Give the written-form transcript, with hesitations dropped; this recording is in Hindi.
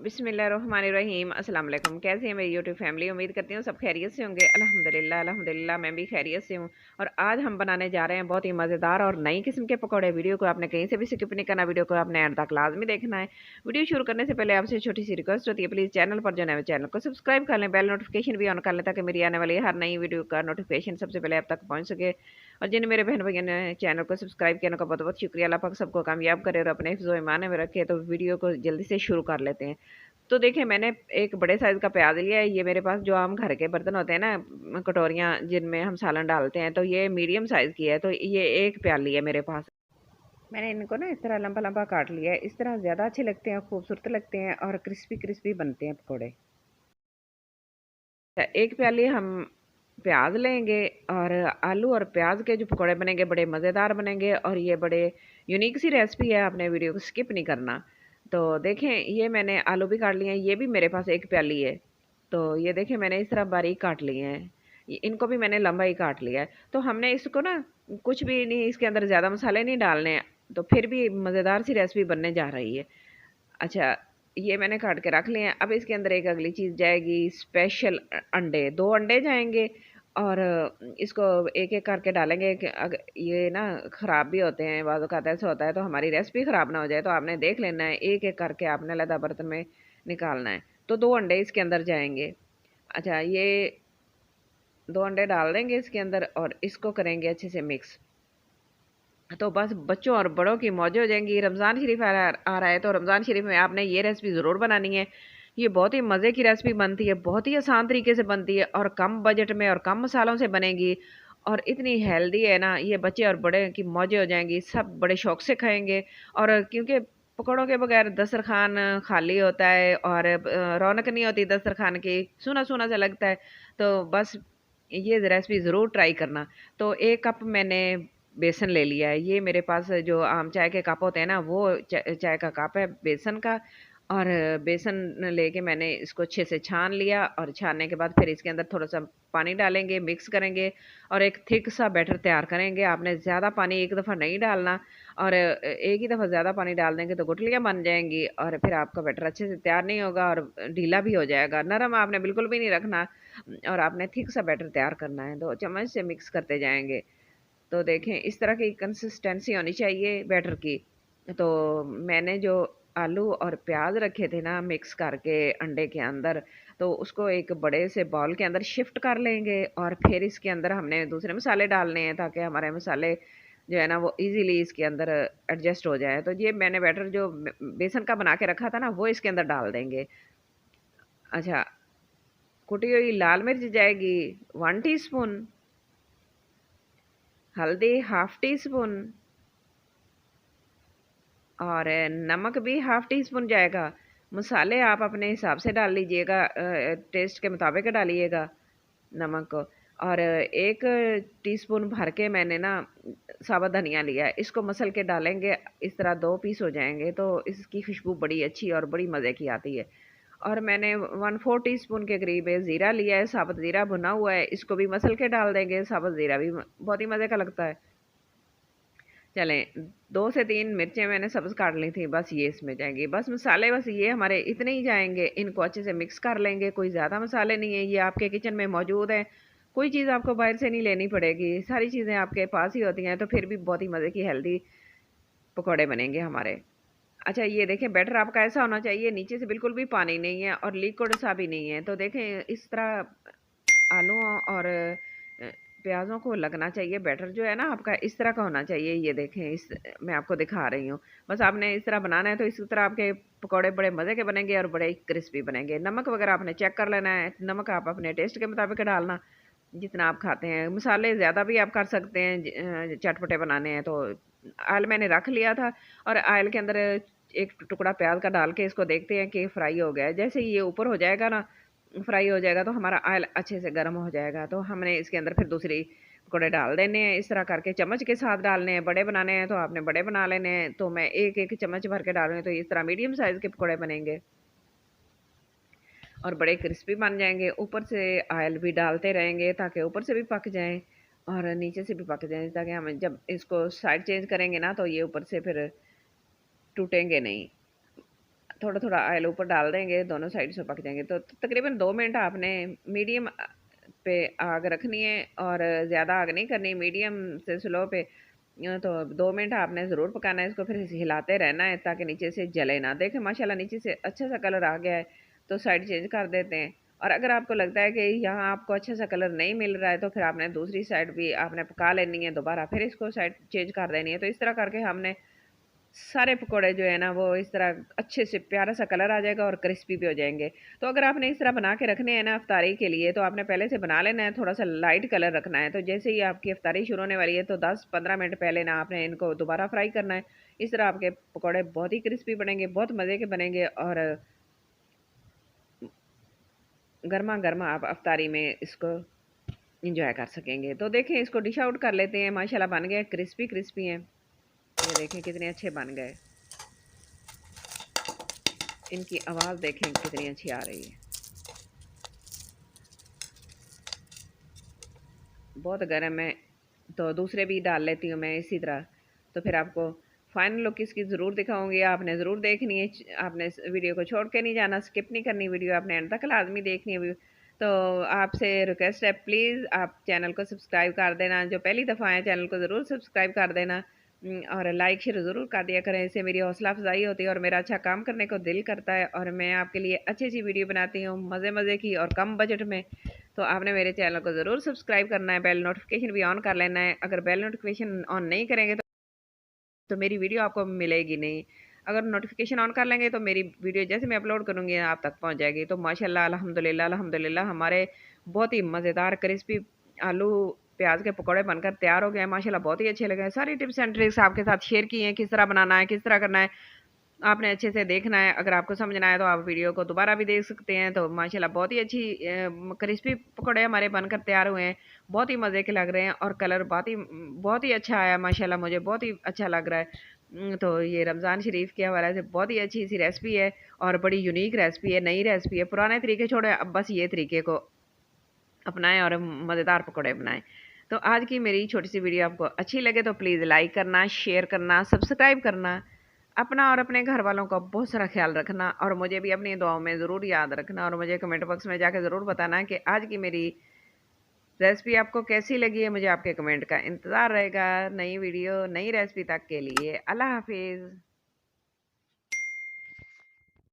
बिस्मिल्लाहिर्रहमानिर्रहीम। अस्सलाम वालेकुम। कैसे हैं मेरी यूट्यूब फैमिली? उम्मीद करती हूँ सब खैरियत से होंगे। अल्हम्दुलिल्लाह अल्हम्दुलिल्लाह मैं भी खैरियत से हूँ। और आज हम बनाने जा रहे हैं बहुत ही मज़ेदार और नई किस्म के पकौड़े। वीडियो को आपने कहीं से भी स्किप नहीं करना, वीडियो को आपने एंड तक लाजमी देखना है। वीडियो शुरू करने से पहले आपसे छोटी सी रिक्वेस्ट होती है, प्लीज़ चैनल पर जो है चैनल को सब्सक्राइब कर लें, बेल नोटिफिकेशन भी ऑन कर लें ताकि मेरी आने वाली हर नई वीडियो का नोटिफिकेशन सबसे पहले आप तक पहुँच सके। और जिन मेरे बहन भैया ने चैनल को सब्सक्राइब किया उनका बहुत बहुत शुक्रिया। अल्लाह पाक सबको कामयाब करे और अपने हिफ्ज़ व ईमान में रखे। तो वीडियो को जल्दी से शुरू कर लेते हैं। तो देखिए मैंने एक बड़े साइज़ का प्याज़ लिया है। ये मेरे पास जो आम घर के बर्तन होते हैं ना, कटोरियाँ जिनमें हम सालन डालते हैं, तो ये मीडियम साइज़ की है, तो ये 1 प्याली है मेरे पास। मैंने इनको ना इस तरह लंबा-लंबा काट लिया है। इस तरह ज़्यादा अच्छे लगते हैं, खूबसूरत लगते हैं और क्रिस्पी-क्रिस्पी बनते हैं पकोड़े। 1 प्याली हम प्याज़ लेंगे और आलू और प्याज़ के जो पकोड़े बनेंगे बड़े मज़ेदार बनेंगे और ये बड़े यूनिक सी रेसिपी है, आपने वीडियो को स्किप नहीं करना। तो देखें ये मैंने आलू भी काट लिए हैं, ये भी मेरे पास 1 प्याली है। तो ये देखें मैंने इस तरह बारीक काट लिए हैं। इनको भी मैंने लंबा ही काट लिया है। तो हमने इसको ना कुछ भी नहीं, इसके अंदर ज़्यादा मसाले नहीं डालने हैं, तो फिर भी मज़ेदार सी रेसिपी बनने जा रही है। अच्छा, ये मैंने काट के रख लिए हैं। अब इसके अंदर एक अगली चीज़ जाएगी, स्पेशल अंडे। 2 अंडे जाएँगे और इसको एक-एक करके डालेंगे कि ये ना ख़राब भी होते हैं, बाज़ औक़ात ऐसा होता है, तो हमारी रेसिपी ख़राब ना हो जाए, तो आपने देख लेना है, एक-एक करके आपने अलग बर्तन में निकालना है। तो 2 अंडे इसके अंदर जाएँगे। अच्छा, ये 2 अंडे डाल देंगे इसके अंदर और इसको करेंगे अच्छे से मिक्स। तो बस बच्चों और बड़ों की मौजें हो जाएँगी। रमज़ान शरीफ आ रहा है, तो रमज़ान शरीफ में आपने ये रेसिपी ज़रूर बनानी है। ये बहुत ही मज़े की रेसिपी बनती है, बहुत ही आसान तरीके से बनती है और कम बजट में और कम मसालों से बनेगी और इतनी हेल्दी है ना, ये बच्चे और बड़े की मौजें हो जाएँगी, सब बड़े शौक से खाएँगे। और क्योंकि पकौड़ों के बगैर दस्तरखान खाली होता है और रौनक नहीं होती दस्तरखान की, सूना-सूना सा लगता है। तो बस ये रेसिपी ज़रूर ट्राई करना। तो 1 कप मैंने बेसन ले लिया है। ये मेरे पास जो आम चाय के कप होते हैं ना, वो चाय का कप है बेसन का। और बेसन लेके मैंने इसको अच्छे से छान लिया और छानने के बाद फिर इसके अंदर थोड़ा-सा पानी डालेंगे, मिक्स करेंगे और एक थिक सा बैटर तैयार करेंगे। आपने ज़्यादा पानी एक दफ़ा नहीं डालना और एक ही दफ़ा ज़्यादा पानी डाल देंगे तो गुठलियाँ बन जाएँगी और फिर आपका बैटर अच्छे से तैयार नहीं होगा और ढीला भी हो जाएगा। नरम आपने बिल्कुल भी नहीं रखना और आपने थिक सा बैटर तैयार करना है। 2 चम्मच से मिक्स करते जाएँगे। तो देखें इस तरह की कंसिस्टेंसी होनी चाहिए बैटर की। तो मैंने जो आलू और प्याज़ रखे थे ना मिक्स करके अंडे के अंदर, तो उसको एक बड़े से बाउल के अंदर शिफ्ट कर लेंगे और फिर इसके अंदर हमने दूसरे मसाले डालने हैं ताकि हमारे मसाले जो है ना वो ईज़िली इसके अंदर एडजस्ट हो जाएँ। तो ये मैंने बैटर जो बेसन का बना के रखा था ना वो इसके अंदर डाल देंगे। अच्छा, कुटी हुई लाल मिर्च जाएगी 1 टीस्पून, हल्दी हाफ टी स्पून और नमक भी हाफ टी स्पून जाएगा। मसाले आप अपने हिसाब से डाल लीजिएगा, टेस्ट के मुताबिक डालिएगा नमक को। और 1 टीस्पून भर के मैंने ना साबुत धनिया लिया है, इसको मसल के डालेंगे, इस तरह 2 पीस हो जाएँगे तो इसकी खुशबू बड़ी अच्छी और बड़ी मज़े की आती है। और मैंने 1/4 टीस्पून के करीब ज़ीरा लिया है, साबुत ज़ीरा भुना हुआ है, इसको भी मसल के डाल देंगे, साबुत ज़ीरा भी बहुत ही मज़े का लगता है। चलें 2 से 3 मिर्चें मैंने सब्ज़ काट ली थी, बस ये इसमें जाएँगी। बस मसाले बस ये हमारे इतने ही जाएँगे, इनको अच्छे से मिक्स कर लेंगे, कोई ज़्यादा मसाले नहीं हैं, ये आपके किचन में मौजूद हैं। कोई चीज़ आपको बाहर से नहीं लेनी पड़ेगी, सारी चीज़ें आपके पास ही होती हैं, तो फिर भी बहुत ही मज़े की हेल्दी पकौड़े बनेंगे हमारे। अच्छा ये देखें बैटर आपका ऐसा होना चाहिए, नीचे से बिल्कुल भी पानी नहीं है और लिक्विड सा भी नहीं है। तो देखें इस तरह आलूओं और प्याज़ों को लगना चाहिए, बैटर जो है ना आपका इस तरह का होना चाहिए। ये देखें इस मैं आपको दिखा रही हूँ। बस आपने इस तरह बनाना है तो इसी तरह आपके पकौड़े बड़े मज़े के बनेंगे और बड़े क्रिस्पी बनेंगे। नमक वगैरह आपने चेक कर लेना है, नमक आप अपने टेस्ट के मुताबिक डालना, जितना आप खाते हैं। मसाले ज़्यादा भी आप कर सकते हैं, चटपटे बनाने हैं तो। ऑयल मैंने रख लिया था और ऑयल के अंदर एक टुकड़ा प्याज़ का डाल के इसको देखते हैं कि फ्राई हो गया है। जैसे ही ये ऊपर हो जाएगा ना, फ्राई हो जाएगा तो हमारा ऑयल अच्छे से गर्म हो जाएगा, तो हमने इसके अंदर फिर दूसरी पकौड़े डाल देने हैं। इस तरह करके चम्मच के साथ डालने हैं, बड़े बनाने हैं तो आपने बड़े बना लेने हैं। तो मैं एक एक चम्मच भर के डाल रही हूँ, तो इस तरह मीडियम साइज़ के पकौड़े बनेंगे और बड़े क्रिस्पी बन जाएंगे। ऊपर से ऑयल भी डालते रहेंगे ताकि ऊपर से भी पक जाएं और नीचे से भी पक जाएं, ताकि हम जब इसको साइड चेंज करेंगे ना तो ये ऊपर से फिर टूटेंगे नहीं। थोड़ा थोड़ा ऑयल ऊपर डाल देंगे, दोनों साइड से पक जाएंगे। तो तकरीबन 2 मिनट आपने मीडियम पे आग रखनी है और ज़्यादा आग नहीं करनी, मीडियम से स्लो पे। तो 2 मिनट आपने ज़रूर पकाना है इसको, फिर हिलाते रहना है ताकि नीचे से जले ना। देखें माशाल्लाह नीचे से अच्छा सा कलर आ गया है, तो साइड चेंज कर देते हैं। और अगर आपको लगता है कि यहाँ आपको अच्छा सा कलर नहीं मिल रहा है, तो फिर आपने दूसरी साइड भी आपने पका लेनी है दोबारा, फिर इसको साइड चेंज कर देनी है। तो इस तरह करके हमने सारे पकोड़े जो है ना वो इस तरह अच्छे से प्यारा सा कलर आ जाएगा और क्रिस्पी भी हो जाएंगे। तो अगर आपने इस तरह बना के रखने हैं ना अफ्तारी के लिए, तो आपने पहले से बना लेना है, थोड़ा सा लाइट कलर रखना है। तो जैसे ही आपकी अफ्तारी शुरू होने वाली है, तो 10-15 मिनट पहले ना आपने इनको दोबारा फ्राई करना है। इस तरह आपके पकौड़े बहुत ही क्रिस्पी बनेंगे, बहुत मज़े के बनेंगे और गर्मा गर्मा आप अफ्तारी में इसको इंजॉय कर सकेंगे। तो देखें इसको डिश आउट कर लेते हैं। माशाल्लाह बन गए, क्रिस्पी क्रिस्पी हैं। ये देखें कितने अच्छे बन गए, इनकी आवाज़ देखें कितनी अच्छी आ रही है। बहुत गर्म है, तो दूसरे भी डाल लेती हूँ मैं इसी तरह। तो फिर आपको फाइनल लुक इसकी ज़रूर दिखाऊंगी, आपने ज़रूर देखनी है। आपने इस वीडियो को छोड़ के नहीं जाना, स्किप नहीं करनी वीडियो, आपने एंड तक लाजमी देखनी है। तो आपसे रिक्वेस्ट है, प्लीज़ आप चैनल को सब्सक्राइब कर देना। जो पहली दफ़ा आए चैनल को ज़रूर सब्सक्राइब कर देना। और लाइक शेयर ज़रूर कर दिया करें, इससे मेरी हौसला अफजाई होती है और मेरा अच्छा काम करने को दिल करता है। और मैं आपके लिए अच्छी अच्छी वीडियो बनाती हूँ, मज़े मज़े की और कम बजट में। तो आपने मेरे चैनल को ज़रूर सब्सक्राइब करना है, बेल नोटिफिकेशन भी ऑन कर लेना है। अगर बेल नोटिफिकेशन ऑन नहीं करेंगे तो मेरी वीडियो आपको मिलेगी नहीं। अगर नोटिफिकेशन ऑन कर लेंगे तो मेरी वीडियो जैसे मैं अपलोड करूँगी आप तक पहुँच जाएगी। तो माशाल्लाह अल्हम्दुलिल्लाह अल्हम्दुलिल्लाह हमारे बहुत ही मज़ेदार क्रिस्पी आलू प्याज के पकौड़े बनकर तैयार हो गए हैं। माशाल्लाह बहुत ही अच्छे लगे हैं। सारी टिप्स एंड ट्रिक्स आपके साथ शेयर की हैं, किस तरह बनाना है, किस तरह करना है, आपने अच्छे से देखना है। अगर आपको समझ ना आए तो आप वीडियो को दोबारा भी देख सकते हैं। तो माशाल्लाह बहुत ही अच्छी क्रिस्पी पकौड़े हमारे बनकर तैयार हुए हैं, बहुत ही मज़े के लग रहे हैं और कलर बहुत ही अच्छा आया। माशाल्लाह मुझे बहुत ही अच्छा लग रहा है। तो ये रमज़ान शरीफ के हवाले से बहुत ही अच्छी सी रेसिपी है और बड़ी यूनिक रेसिपी है, नई रेसिपी है। पुराने तरीके छोड़े, अब बस ये तरीके को अपनाएं और मज़ेदार पकौड़े बनाएं। तो आज की मेरी छोटी सी वीडियो आपको अच्छी लगे तो प्लीज़ लाइक करना, शेयर करना, सब्सक्राइब करना। अपना और अपने घर वालों का बहुत सारा ख्याल रखना और मुझे भी अपनी दुआओं में ज़रूर याद रखना। और मुझे कमेंट बॉक्स में जाकर ज़रूर बताना कि आज की मेरी रेसिपी आपको कैसी लगी है। मुझे आपके कमेंट का इंतज़ार रहेगा। नई वीडियो नई रेसिपी तक के लिए अल्लाह हाफिज़।